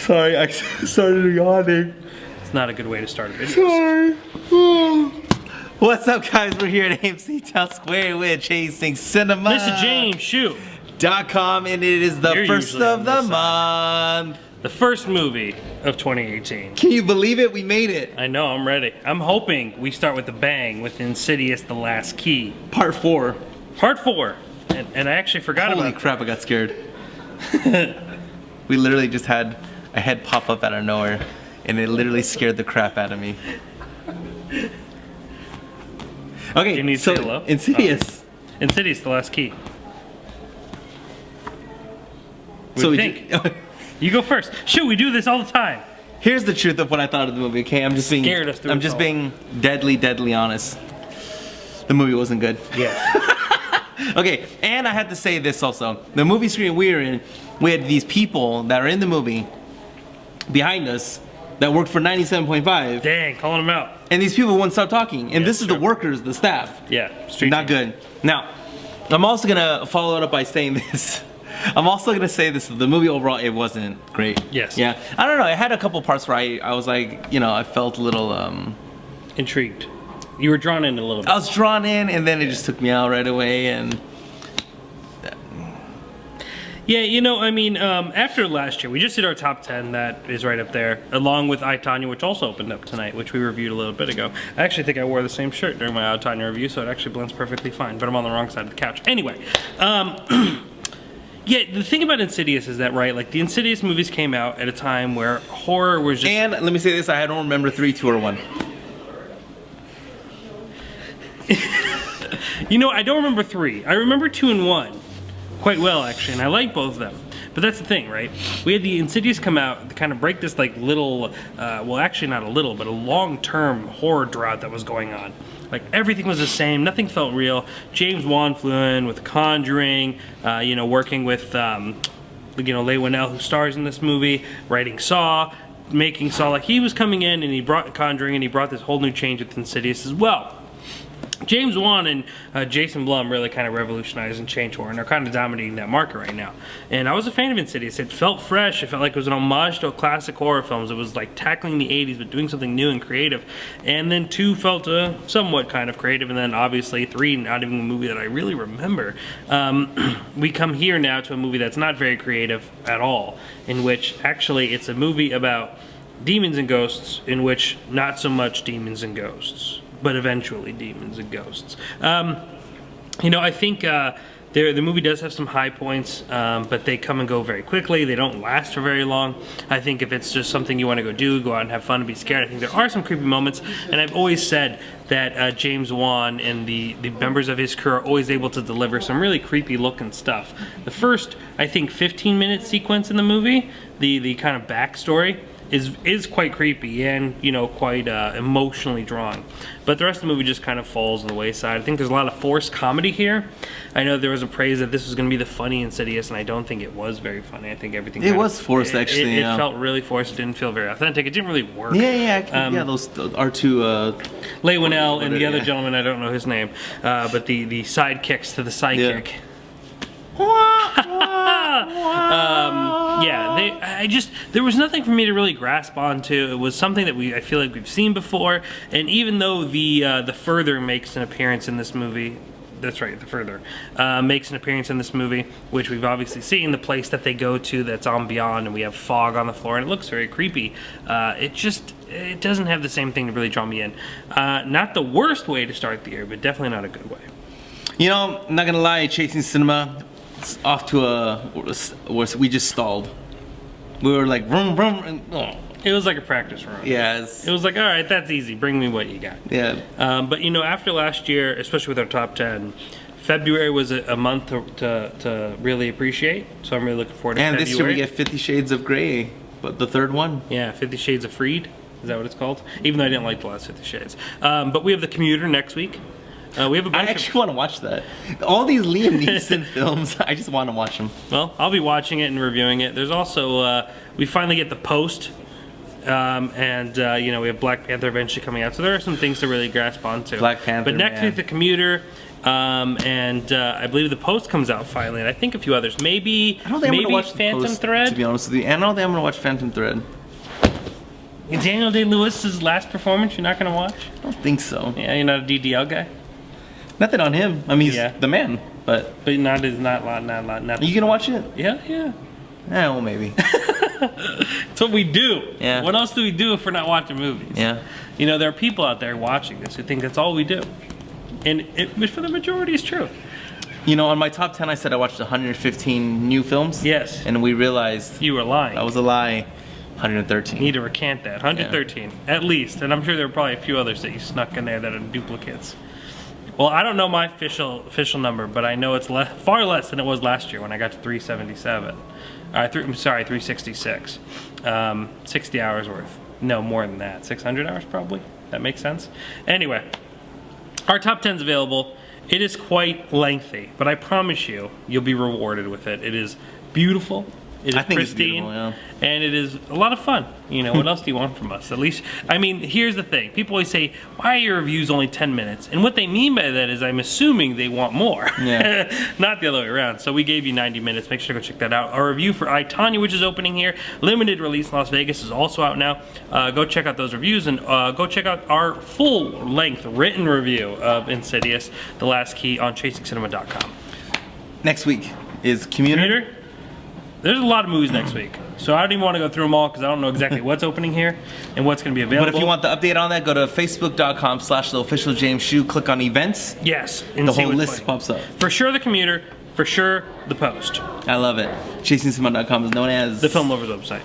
Sorry, I started yawning. It's not a good way to start a video. Sorry. What's up, guys? We're here at AMC Town Square with Chasing Cinema. Mr. James Hsu. .com, and it is the first of the month. The first movie of 2018. Can you believe it? We made it. I know, I'm ready. I'm hoping we start with a bang with Insidious: The Last Key. Part 4. Part 4. And I actually forgot about it. Holy crap, I got scared. We literally just had a head pop up out of nowhere, and it literally scared the crap out of me. Okay, you need to say hello? Insidious. Insidious: The Last Key. What So do you think? You go first. Shoot, we do this all the time. Here's the truth of what I thought of the movie. Okay, I'm just being being deadly honest. The movie wasn't good. Yes. Okay, and I had to say this also. The movie screen we were in, we had these people that are in the movie behind us that worked for 97.5. Dang, calling them out. And these people wouldn't stop talking. And this is the workers, the staff. Yeah, not good. Now, I'm also gonna follow it up by saying this. I'm also gonna say this: the movie overall, it wasn't great. Yes. Yeah. I don't know. It had a couple parts where I was like, you know, I felt a little intrigued. You were drawn in a little bit. I was drawn in, and then it just took me out right away. And yeah, you know, I mean, after last year, we just did our top 10. That is right up there, along with I, Tonya, which also opened up tonight, which we reviewed a little bit ago. I actually think I wore the same shirt during my I, Tonya review, so it actually blends perfectly fine. But I'm on the wrong side of the couch. Anyway. Yeah, the thing about Insidious is that, right, like the Insidious movies came out at a time where horror was just... And let me say this, I don't remember 3, 2, or 1. You know, I don't remember 3. I remember 2 and 1 quite well, actually, and I like both of them. But that's the thing, right? We had the Insidious come out to kind of break this like little, well actually not a little, but a long-term horror drought that was going on. Like everything was the same, nothing felt real. James Wan flew in with Conjuring, you know, working with, you know, Leigh Whannell, who stars in this movie, writing Saw, making Saw. Like he was coming in and he brought Conjuring and he brought this whole new change with Insidious as well. James Wan and Jason Blum really kind of revolutionized and changed horror, and they're kind of dominating that market right now. And I was a fan of Insidious. It felt fresh. It felt like it was an homage to classic horror films. It was like tackling the 80s but doing something new and creative. And then 2 felt somewhat kind of creative, and then obviously 3, not even a movie that I really remember. We come here now to a movie that's not very creative at all, in which actually it's a movie about demons and ghosts, in which not so much demons and ghosts, but eventually demons and ghosts. You know, I think the movie does have some high points, but they come and go very quickly. They don't last for very long. I think if it's just something you want to go do, go out and have fun and be scared, I think there are some creepy moments. And I've always said that James Wan and the members of his crew are always able to deliver some really creepy looking stuff. The first, I think, 15-minute sequence in the movie, the kind of backstory, is quite creepy and, you know, quite emotionally drawn. But the rest of the movie just kind of falls on the wayside. I think there's a lot of forced comedy here. I know there was a praise that this was going to be the funny Insidious, and I don't think it was very funny. I think everything... It was forced, actually. It felt really forced. It didn't feel very authentic. It didn't really work. Yeah, those are 2... Leigh Whannell and the other gentleman, I don't know his name, but the sidekicks to the sidekick. Yeah, there was nothing for me to really grasp onto. It was something that I feel like we've seen before, and even though the Further makes an appearance in this movie, that's right, the Further makes an appearance in this movie, which we've obviously seen, the place that they go to that's on Beyond, and we have fog on the floor, and it looks very creepy. It doesn't have the same thing to really draw me in. Not the worst way to start the year, but definitely not a good way. You know, I'm not gonna lie, Chasing Cinema, it's off to we just stalled. We were like, vroom, vroom, and, oh. It was like a practice run. Yes. It was like, all right, that's easy. Bring me what you got. Yeah. But, you know, after last year, especially with our top 10, February was a month to really appreciate. So I'm really looking forward to February. And this year we get 50 Shades of Grey, but the third one. Yeah, 50 Shades of Freed. Is that what it's called? Even though I didn't like the last 50 Shades. But we have The Commuter next week. We have a bunch I actually want to watch that. All these Liam Neeson films, I just want to watch them. Well, I'll be watching it and reviewing it. There's also, we finally get The Post. You know, we have Black Panther eventually coming out. So there are some things to really grasp onto. Black Panther, But next week, The Commuter. And I believe The Post comes out finally, and I think a few others. Maybe I don't think I'm gonna watch The Phantom Post, Thread. to be honest with you. And I don't think I'm gonna watch Phantom Thread. Daniel Day-Lewis's last performance, you're not gonna watch? I don't think so. Yeah, you're not a DDL guy. Nothing on him. I mean, he's Yeah. the man. But Not. are you gonna watch it? Yeah. Yeah, well, maybe. It's what we do. Yeah. What else do we do if we're not watching movies? Yeah. You know, there are people out there watching this who think that's all we do. And which for the majority is true. You know, on my top 10, I said I watched 115 new films. Yes. And we realized You were lying. that was a lie. 113. Need to recant that. 113, at least. And I'm sure there were probably a few others that you snuck in there that are duplicates. Well, I don't know my official number, but I know it's far less than it was last year when I got to 377. I'm sorry, 366. 60 hours worth. No, more than that. 600 hours probably. That makes sense. Anyway, our top 10's available. It is quite lengthy, but I promise you, you'll be rewarded with it. It is beautiful. It is I think it's pristine, beautiful, yeah. and it is a lot of fun. You know, what else do you want from us? At least, I mean, here's the thing. People always say, why are your reviews only 10 minutes? And what they mean by that is I'm assuming they want more. Yeah. Not the other way around. So we gave you 90 minutes. Make sure to go check that out. Our review for I, Tonya, which is opening here, limited release in Las Vegas, is also out now. Go check out those reviews, and go check out our full-length written review of Insidious, The Last Key on ChasingCinema.com. Next week is Commuter. There's a lot of movies next week, so I don't even want to go through them all because I don't know exactly what's opening here and what's going to be available. But if you want the update on that, go to facebook.com/theofficialjameschue, click on events. yes, and The see whole what's list playing. pops up. For sure the Commuter, for sure The Post, I love it. ChasingCinema.com is known as the Film Lovers website.